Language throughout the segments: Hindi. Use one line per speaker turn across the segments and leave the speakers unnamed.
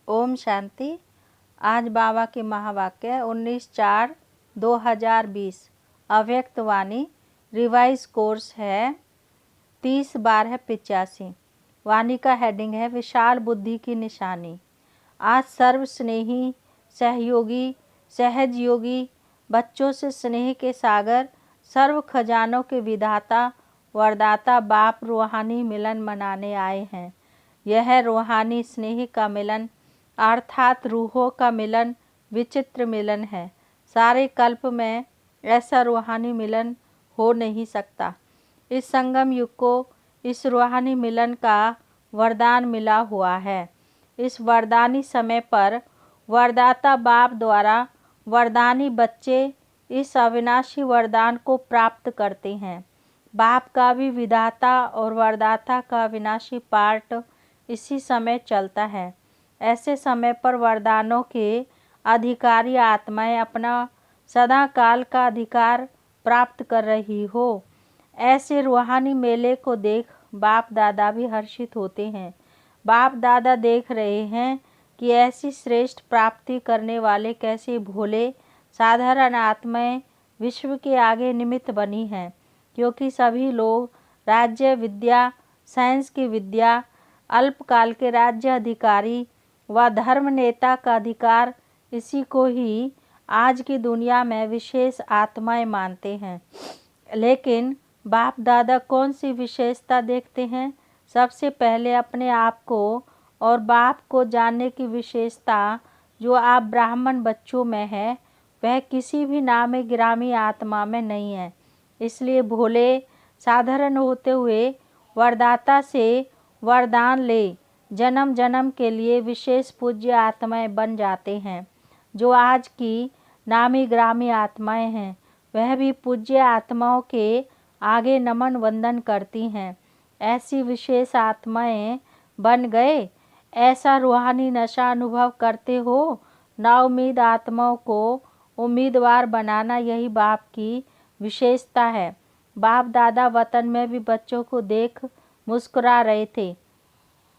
ओम शांति। आज बाबा की महावाक्य 19/4/2020 अव्यक्त वाणी रिवाइज कोर्स है 30/85। वाणी का हेडिंग है विशाल बुद्धि की निशानी। आज सर्व स्नेही सहयोगी सहज योगी बच्चों से स्नेह के सागर सर्व खजानों के विधाता वरदाता बाप रूहानी मिलन मनाने आए हैं। यह रूहानी स्नेह का मिलन अर्थात रूहों का मिलन विचित्र मिलन है। सारे कल्प में ऐसा रूहानी मिलन हो नहीं सकता। इस संगम युग को इस रूहानी मिलन का वरदान मिला हुआ है। इस वरदानी समय पर वरदाता बाप द्वारा वरदानी बच्चे इस अविनाशी वरदान को प्राप्त करते हैं। बाप का भी विधाता और वरदाता का अविनाशी पार्ट इसी समय चलता है। ऐसे समय पर वरदानों के अधिकारी आत्माएं अपना सदा काल का अधिकार प्राप्त कर रही हो। ऐसे रूहानी मेले को देख बाप दादा भी हर्षित होते हैं। बाप दादा देख रहे हैं कि ऐसी श्रेष्ठ प्राप्ति करने वाले कैसे भोले साधारण आत्माएं विश्व के आगे निमित्त बनी हैं, क्योंकि सभी लोग राज्य विद्या साइंस की विद्या अल्पकाल के राज्य अधिकारी व धर्म नेता का अधिकार इसी को ही आज की दुनिया में विशेष आत्माएं मानते हैं। लेकिन बाप दादा कौन सी विशेषता देखते हैं? सबसे पहले अपने आप को और बाप को जानने की विशेषता जो आप ब्राह्मण बच्चों में है वह किसी भी नामे ग्रामी आत्मा में नहीं है। इसलिए भोले साधारण होते हुए वरदाता से वरदान ले जन्म जन्म के लिए विशेष पूज्य आत्माएं बन जाते हैं। जो आज की नामी ग्रामी आत्माएं हैं वह भी पूज्य आत्माओं के आगे नमन वंदन करती हैं। ऐसी विशेष आत्माएं बन गए। ऐसा रूहानी नशा अनुभव करते हो। नाउम्मीद आत्माओं को उम्मीदवार बनाना यही बाप की विशेषता है। बाप दादा वतन में भी बच्चों को देख मुस्कुरा रहे थे।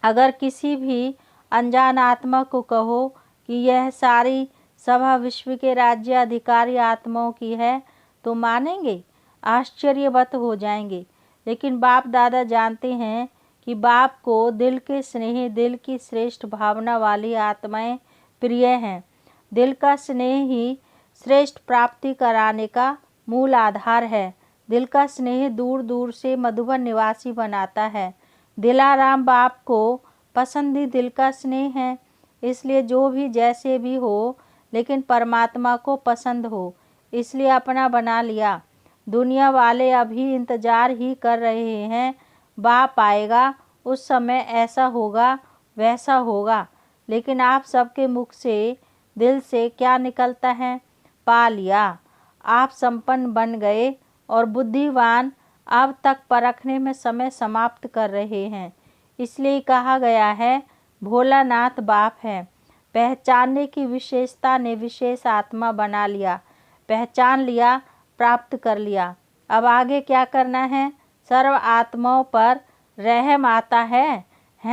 अगर किसी भी अनजान आत्मा को कहो कि यह सारी सभा विश्व के राज्य अधिकारी आत्माओं की है तो मानेंगे? आश्चर्यवत हो जाएंगे। लेकिन बाप दादा जानते हैं कि बाप को दिल के स्नेह दिल की श्रेष्ठ भावना वाली आत्माएं प्रिय हैं। दिल का स्नेह ही श्रेष्ठ प्राप्ति कराने का मूल आधार है। दिल का स्नेह दूर दूर से मधुबन निवासी बनाता है। दिलाराम बाप को पसंद ही दिल का स्नेह है। इसलिए जो भी जैसे भी हो लेकिन परमात्मा को पसंद हो इसलिए अपना बना लिया। दुनिया वाले अभी इंतजार ही कर रहे हैं बाप आएगा उस समय ऐसा होगा वैसा होगा। लेकिन आप सबके मुख से दिल से क्या निकलता है? पा लिया। आप संपन्न बन गए और बुद्धिवान अब तक परखने में समय समाप्त कर रहे हैं। इसलिए कहा गया है भोलानाथ बाप है। पहचानने की विशेषता ने विशेष आत्मा बना लिया। पहचान लिया, प्राप्त कर लिया। अब आगे क्या करना है? सर्व आत्माओं पर रहम आता है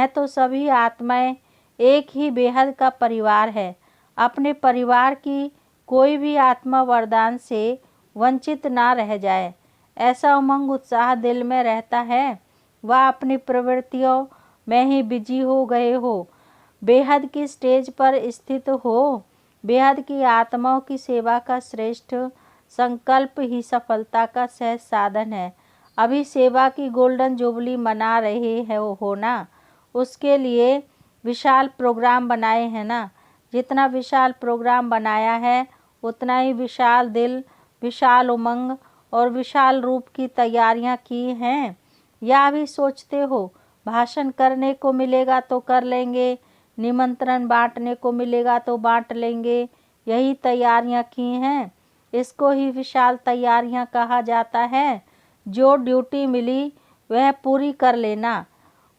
तो सभी आत्माएं एक ही बेहद का परिवार है। अपने परिवार की कोई भी आत्मा वरदान से वंचित ना रह जाए ऐसा उमंग उत्साह दिल में रहता है। वह अपनी प्रवृत्तियों में ही बिजी हो गए हो। बेहद की स्टेज पर स्थित हो। बेहद की आत्माओं की सेवा का श्रेष्ठ संकल्प ही सफलता का सहज साधन है। अभी सेवा की गोल्डन जुबली मना रहे हैं हो ना, उसके लिए विशाल प्रोग्राम बनाए हैं ना। जितना विशाल प्रोग्राम बनाया है उतना ही विशाल दिल विशाल उमंग और विशाल रूप की तैयारियां की हैं। या भी सोचते हो भाषण करने को मिलेगा तो कर लेंगे, निमंत्रण बांटने को मिलेगा तो बांट लेंगे, यही तैयारियां की हैं। इसको ही विशाल तैयारियां कहा जाता है। जो ड्यूटी मिली वह पूरी कर लेना,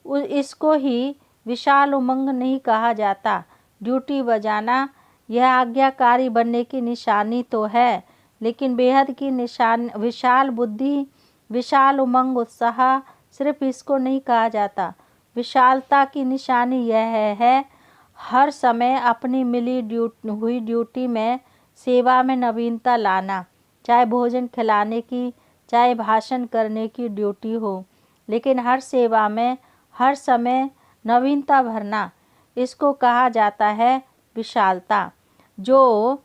इसको ही विशाल उमंग नहीं कहा जाता। ड्यूटी बजाना यह आज्ञाकारी बनने की निशानी तो है, लेकिन बेहद की निशान विशाल बुद्धि विशाल उमंग उत्साह सिर्फ इसको नहीं कहा जाता। विशालता की निशानी यह है हर समय अपनी मिली हुई ड्यूटी में सेवा में नवीनता लाना, चाहे भोजन खिलाने की, चाहे भाषण करने की ड्यूटी हो, लेकिन हर सेवा में हर समय नवीनता भरना, इसको कहा जाता है विशालता। जो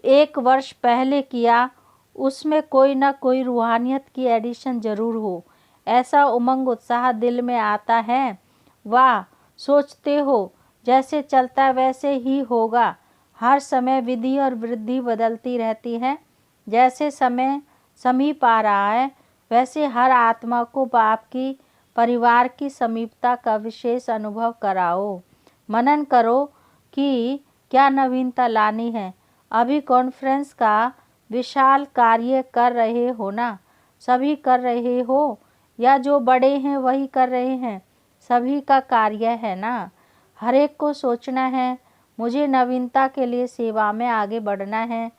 1 वर्ष पहले किया उसमें कोई ना कोई रूहानियत की एडिशन ज़रूर हो, ऐसा उमंग उत्साह दिल में आता है। वाह, सोचते हो जैसे चलता वैसे ही होगा। हर समय विधि और वृद्धि बदलती रहती है। जैसे समय समीप आ रहा है वैसे हर आत्मा को बाप की परिवार की समीपता का विशेष अनुभव कराओ। मनन करो कि क्या नवीनता लानी है। अभी कॉन्फ्रेंस का विशाल कार्य कर रहे हो ना, सभी कर रहे हो, या जो बड़े हैं वही कर रहे हैं, सभी का कार्य है ना। हर एक को सोचना है मुझे नवीनता के लिए सेवा में आगे बढ़ना है,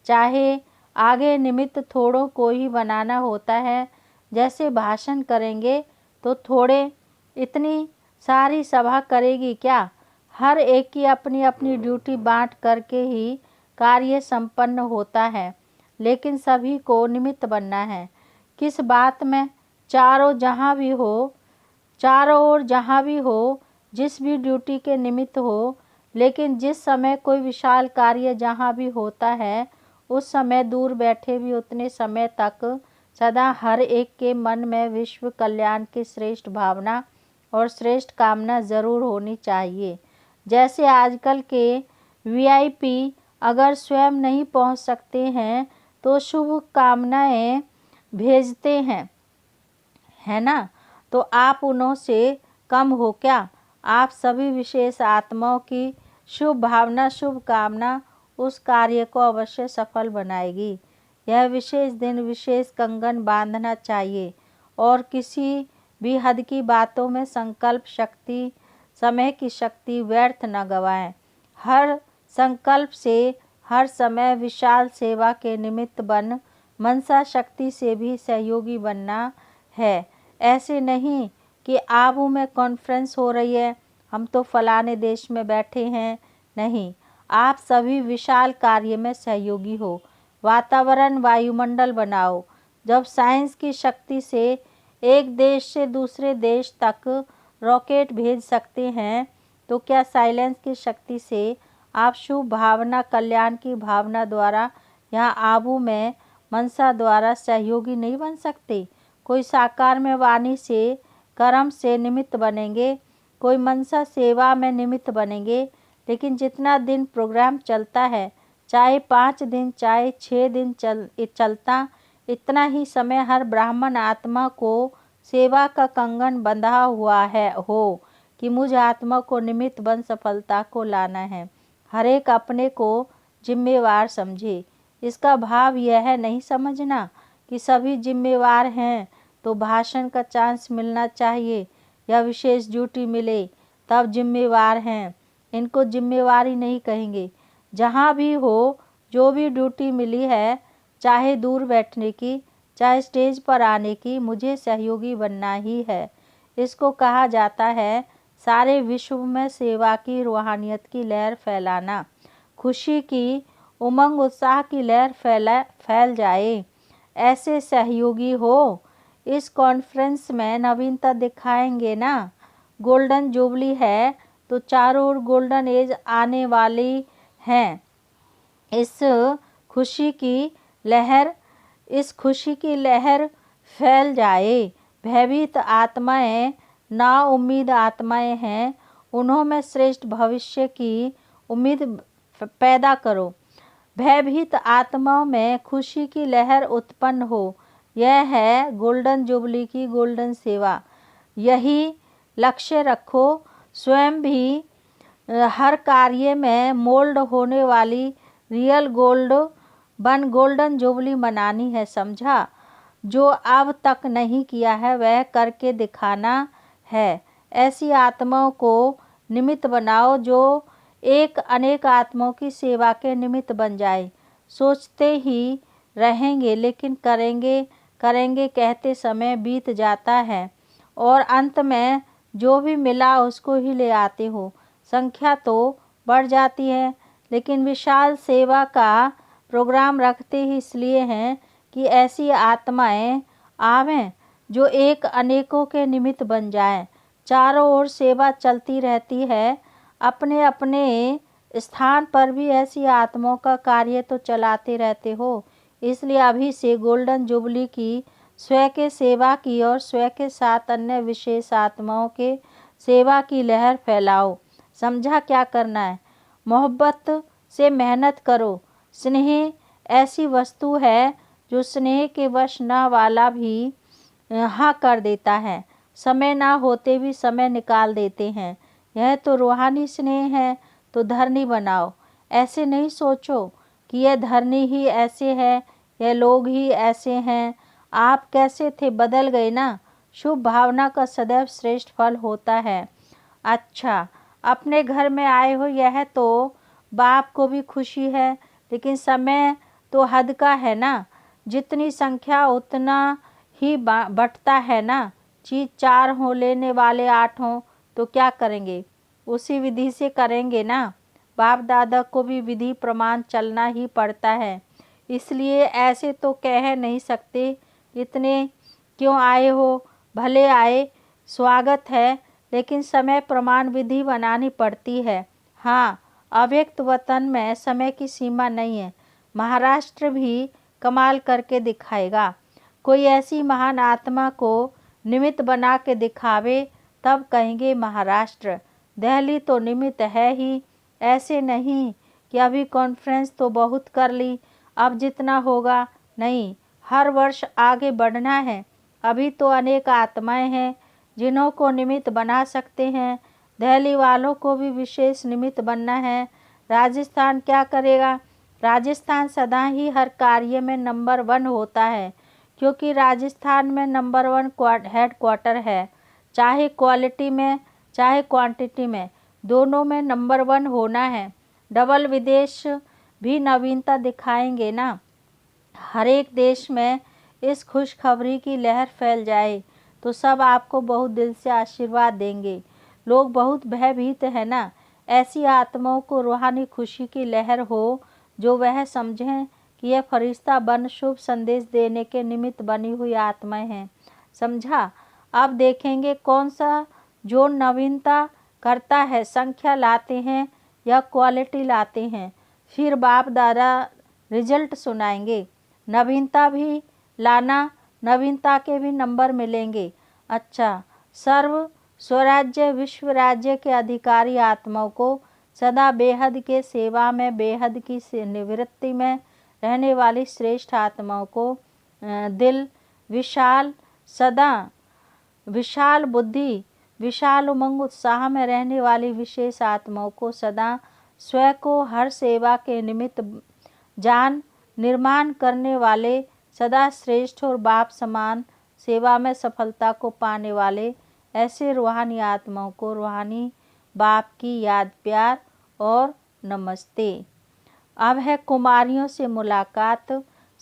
चाहे आगे निमित्त थोड़ों को ही बनाना होता है। जैसे भाषण करेंगे तो थोड़े इतनी सारी सभा करेगी क्या। हर एक की अपनी अपनी ड्यूटी बांट करके ही कार्य संपन्न होता है, लेकिन सभी को निमित्त बनना है। किस बात में चारों ओर जहाँ भी हो, जिस भी ड्यूटी के निमित्त हो, लेकिन जिस समय कोई विशाल कार्य जहाँ भी होता है उस समय दूर बैठे भी उतने समय तक सदा हर एक के मन में विश्व कल्याण की श्रेष्ठ भावना और श्रेष्ठ कामना ज़रूर होनी चाहिए। जैसे आजकल के वीआईपी अगर स्वयं नहीं पहुंच सकते हैं तो शुभ कामनाएं भेजते हैं, है ना। तो आप उन्हों से कम हो क्या। आप सभी विशेष आत्माओं की शुभ भावना शुभ कामना उस कार्य को अवश्य सफल बनाएगी। यह विशेष दिन विशेष कंगन बांधना चाहिए और किसी भी हद की बातों में संकल्प शक्ति समय की शक्ति व्यर्थ न गवाएं। हर संकल्प से हर समय विशाल सेवा के निमित्त बन मनसा शक्ति से भी सहयोगी बनना है। ऐसे नहीं कि आबू में कॉन्फ्रेंस हो रही है, हम तो फलाने देश में बैठे हैं। नहीं, आप सभी विशाल कार्य में सहयोगी हो। वातावरण वायुमंडल बनाओ। जब साइंस की शक्ति से एक देश से दूसरे देश तक रॉकेट भेज सकते हैं तो क्या साइलेंस की शक्ति से आप शुभ भावना कल्याण की भावना द्वारा यहाँ आबू में मनसा द्वारा सहयोगी नहीं बन सकते। कोई साकार में वाणी से कर्म से निमित्त बनेंगे, कोई मनसा सेवा में निमित्त बनेंगे, लेकिन जितना दिन प्रोग्राम चलता है, चाहे 5 दिन चाहे 6 दिन चलता, इतना ही समय हर ब्राह्मण आत्मा को सेवा का कंगन बंधा हुआ हो कि मुझ आत्मा को निमित्त बन सफलता को लाना है। हर एक अपने को जिम्मेवार समझे। इसका भाव यह नहीं समझना कि सभी जिम्मेवार हैं तो भाषण का चांस मिलना चाहिए या विशेष ड्यूटी मिले तब जिम्मेवार हैं। इनको जिम्मेवारी नहीं कहेंगे। जहाँ भी हो जो भी ड्यूटी मिली है, चाहे दूर बैठने की चाहे स्टेज पर आने की, मुझे सहयोगी बनना ही है। इसको कहा जाता है सारे विश्व में सेवा की रूहानियत की लहर फैलाना। खुशी की उमंग उत्साह की लहर फैल जाए, ऐसे सहयोगी हो। इस कॉन्फ्रेंस में नवीनता दिखाएंगे ना। गोल्डन जुबली है तो चारों ओर गोल्डन एज आने वाली हैं। इस खुशी की लहर फैल जाए। भयभीत आत्माएं ना उम्मीद आत्माएं हैं, उन्हों में श्रेष्ठ भविष्य की उम्मीद पैदा करो। भयभीत आत्माओं में खुशी की लहर उत्पन्न हो, यह है गोल्डन जुबली की गोल्डन सेवा। यही लक्ष्य रखो। स्वयं भी हर कार्य में मोल्ड होने वाली रियल गोल्डन जुबली मनानी है, समझा। जो अब तक नहीं किया है वह करके दिखाना है। ऐसी आत्माओं को निमित्त बनाओ जो एक अनेक आत्माओं की सेवा के निमित्त बन जाए। सोचते ही रहेंगे लेकिन करेंगे कहते समय बीत जाता है और अंत में जो भी मिला उसको ही ले आते हो। संख्या तो बढ़ जाती है, लेकिन विशाल सेवा का प्रोग्राम रखते ही इसलिए हैं कि ऐसी आत्माएं आवें जो एक अनेकों के निमित्त बन जाएं। चारों ओर सेवा चलती रहती है। अपने अपने स्थान पर भी ऐसी आत्माओं का कार्य तो चलाते रहते हो। इसलिए अभी से गोल्डन जुबली की स्वयं के सेवा की और स्वयं के साथ अन्य विशेष आत्माओं के सेवा की लहर फैलाओ। समझा क्या करना है? मोहब्बत से मेहनत करो। स्नेह ऐसी वस्तु है जो स्नेह के वश न वाला भी हाँ कर देता है। समय ना होते भी समय निकाल देते हैं। यह तो रूहानी स्नेह है, तो धरनी बनाओ। ऐसे नहीं सोचो कि यह धरनी ही ऐसे है, यह लोग ही ऐसे हैं। आप कैसे थे बदल गए ना। शुभ भावना का सदैव श्रेष्ठ फल होता है। अच्छा, अपने घर में आए हो, यह तो बाप को भी खुशी है, लेकिन समय तो हद का है ना। जितनी संख्या उतना ही बंटता है ना। चीज 4 हो, लेने वाले 8 हों तो क्या करेंगे? उसी विधि से करेंगे ना। बाप दादा को भी विधि प्रमाण चलना ही पड़ता है। इसलिए ऐसे तो कह नहीं सकते इतने क्यों आए हो, भले आए, स्वागत है, लेकिन समय प्रमाण विधि बनानी पड़ती है। हाँ, अव्यक्त वतन में समय की सीमा नहीं है। महाराष्ट्र भी कमाल करके दिखाएगा। कोई ऐसी महान आत्मा को निमित्त बना के दिखावे, तब कहेंगे महाराष्ट्र। दिल्ली तो निमित्त है ही। ऐसे नहीं कि अभी कॉन्फ्रेंस तो बहुत कर ली, अब जितना होगा नहीं, हर वर्ष आगे बढ़ना है। अभी तो अनेक आत्माएं हैं जिन्हों को निमित्त बना सकते हैं। दिल्ली वालों को भी विशेष निमित्त बनना है। राजस्थान क्या करेगा? राजस्थान सदा ही हर कार्य में नंबर 1 होता है, क्योंकि राजस्थान में नंबर 1 हेड क्वार्टर है। चाहे क्वालिटी में चाहे क्वांटिटी में, दोनों में नंबर 1 होना है। डबल विदेश भी नवीनता दिखाएंगे ना। हर एक देश में इस खुशखबरी की लहर फैल जाए तो सब आपको बहुत दिल से आशीर्वाद देंगे। लोग बहुत भयभीत है ना। ऐसी आत्माओं को रूहानी खुशी की लहर हो, जो वह समझें कि यह फरिश्ता बन शुभ संदेश देने के निमित्त बनी हुई आत्माएं हैं। समझा? अब देखेंगे कौन सा जो नवीनता करता है, संख्या लाते हैं या क्वालिटी लाते हैं। फिर बाप दादा रिजल्ट सुनाएंगे। नवीनता भी लाना, नवीनता के भी नंबर मिलेंगे। अच्छा, सर्व स्वराज्य विश्व राज्य के अधिकारी आत्माओं को सदा बेहद के सेवा में, बेहद की निवृत्ति में रहने वाली श्रेष्ठ आत्माओं को दिल विशाल, सदा विशाल बुद्धि, विशाल उमंग उत्साह में रहने वाली विशेष आत्माओं को सदा स्वयं को हर सेवा के निमित्त जान निर्माण करने वाले, सदा श्रेष्ठ और बाप समान सेवा में सफलता को पाने वाले ऐसे रूहानी आत्माओं को रूहानी बाप की याद, प्यार और नमस्ते। अब है कुमारियों से मुलाकात।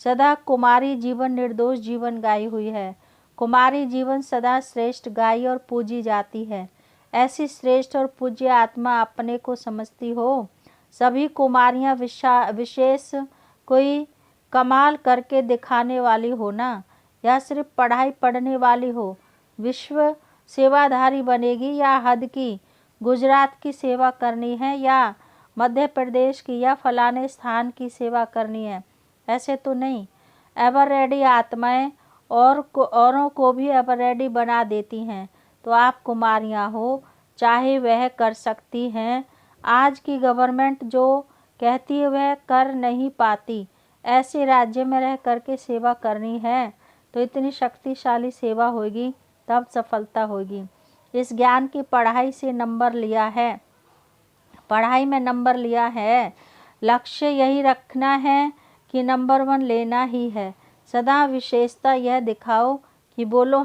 सदा कुमारी जीवन निर्दोष जीवन गाई हुई है। कुमारी जीवन सदा श्रेष्ठ गाई और पूजी जाती है। ऐसी श्रेष्ठ और पूज्य आत्मा अपने को समझती हो। सभी कुमारियां विशेष कोई कमाल करके दिखाने वाली हो ना, या सिर्फ पढ़ाई पढ़ने वाली हो। विश्व सेवाधारी बनेगी या हद की, गुजरात की सेवा करनी है या मध्य प्रदेश की या फलाने स्थान की सेवा करनी है, ऐसे तो नहीं। एवर रेडी आत्माएं औरों को भी एवर रेडी बना देती हैं। तो आप कुमारियां हो, चाहे वह कर सकती हैं। आज की गवर्नमेंट जो कहती है वह कर नहीं पाती। ऐसे राज्य में रह करके सेवा करनी है तो इतनी शक्तिशाली सेवा होगी, तब सफलता होगी। इस ज्ञान की पढ़ाई से नंबर लिया है, पढ़ाई में नंबर लिया है। लक्ष्य यही रखना है कि नंबर 1 लेना ही है। सदा विशेषता यह दिखाओ कि बोलो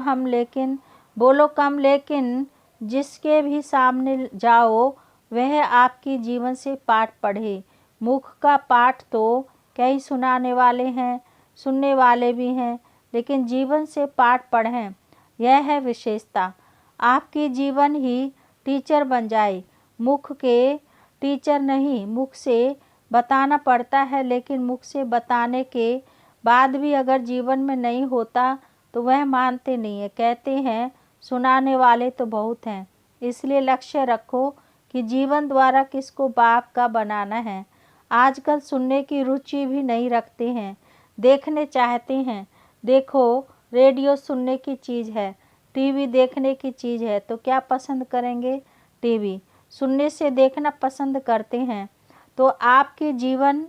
कम, लेकिन जिसके भी सामने जाओ वह आपकी जीवन से पाठ पढ़े। मुख का पाठ तो कई सुनाने वाले हैं, सुनने वाले भी हैं, लेकिन जीवन से पाठ पढ़ें, यह है विशेषता। आपकी जीवन ही टीचर बन जाए। मुख के टीचर नहीं, मुख से बताना पड़ता है, लेकिन मुख से बताने के बाद भी अगर जीवन में नहीं होता तो वह मानते नहीं है। कहते हैं सुनाने वाले तो बहुत हैं। इसलिए लक्ष्य रखो कि जीवन द्वारा किसको बाप का बनाना है। आजकल सुनने की रुचि भी नहीं रखते हैं, देखने चाहते हैं। देखो, रेडियो सुनने की चीज़ है, टीवी देखने की चीज़ है, तो क्या पसंद करेंगे? टीवी। सुनने से देखना पसंद करते हैं, तो आपके जीवन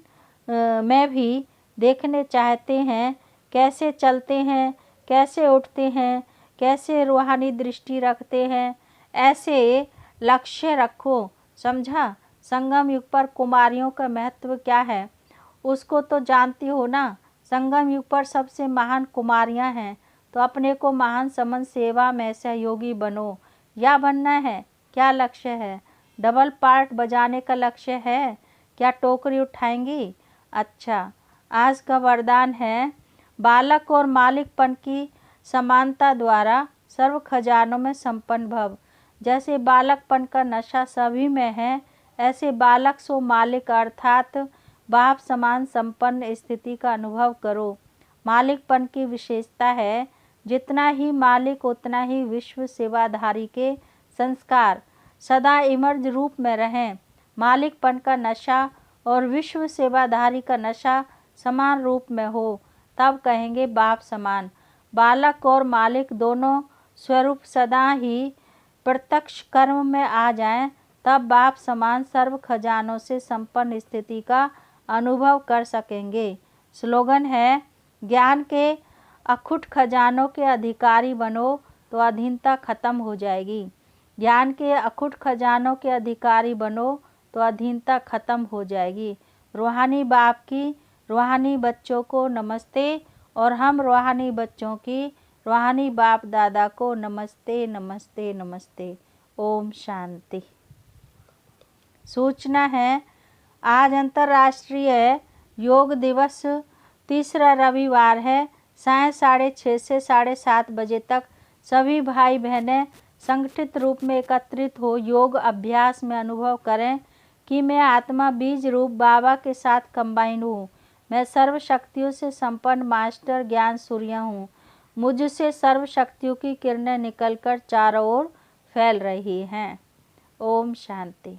में भी देखने चाहते हैं कैसे चलते हैं, कैसे उठते हैं, कैसे रूहानी दृष्टि रखते हैं। ऐसे लक्ष्य रखो, समझा? संगम युग पर कुमारियों का महत्व क्या है उसको तो जानती हो ना। संगम युग पर सबसे महान कुमारियां हैं, तो अपने को महान समझ सेवा में सहयोगी बनो। या बनना है? क्या लक्ष्य है? डबल पार्ट बजाने का लक्ष्य है? क्या टोकरी उठाएंगी? अच्छा, आज का वरदान है बालक और मालिकपन की समानता द्वारा सर्व खजानों में संपन्न भव। जैसे बालकपन का नशा सभी में है, ऐसे बालक सो मालिक अर्थात बाप समान संपन्न स्थिति का अनुभव करो। मालिकपन की विशेषता है जितना ही मालिक उतना ही विश्व सेवाधारी के संस्कार सदा इमर्ज रूप में रहें। मालिकपन का नशा और विश्व सेवाधारी का नशा समान रूप में हो, तब कहेंगे बाप समान। बालक और मालिक दोनों स्वरूप सदा ही प्रत्यक्ष कर्म में आ जाएं, तब बाप समान सर्व खजानों से संपन्न स्थिति का अनुभव कर सकेंगे। स्लोगन है ज्ञान के अखुट खजानों के अधिकारी बनो तो अधीनता खत्म हो जाएगी। ज्ञान के अखुट खजानों के अधिकारी बनो तो अधीनता खत्म हो जाएगी। रूहानी बाप की रूहानी बच्चों को नमस्ते, और हम रूहानी बच्चों की रूहानी बाप दादा को नमस्ते नमस्ते नमस्ते। ओम शांति। सूचना है, आज अंतर्राष्ट्रीय योग दिवस, तीसरा रविवार है। सायं 6:30 से 7:30 बजे तक सभी भाई बहनें संगठित रूप में एकत्रित हो योग अभ्यास में अनुभव करें कि मैं आत्मा बीज रूप बाबा के साथ कंबाइन हूँ। मैं सर्व शक्तियों से संपन्न मास्टर ज्ञान सूर्य हूँ। मुझसे सर्व शक्तियों की किरणें निकलकर चारों ओर फैल रही हैं। ओम शांति।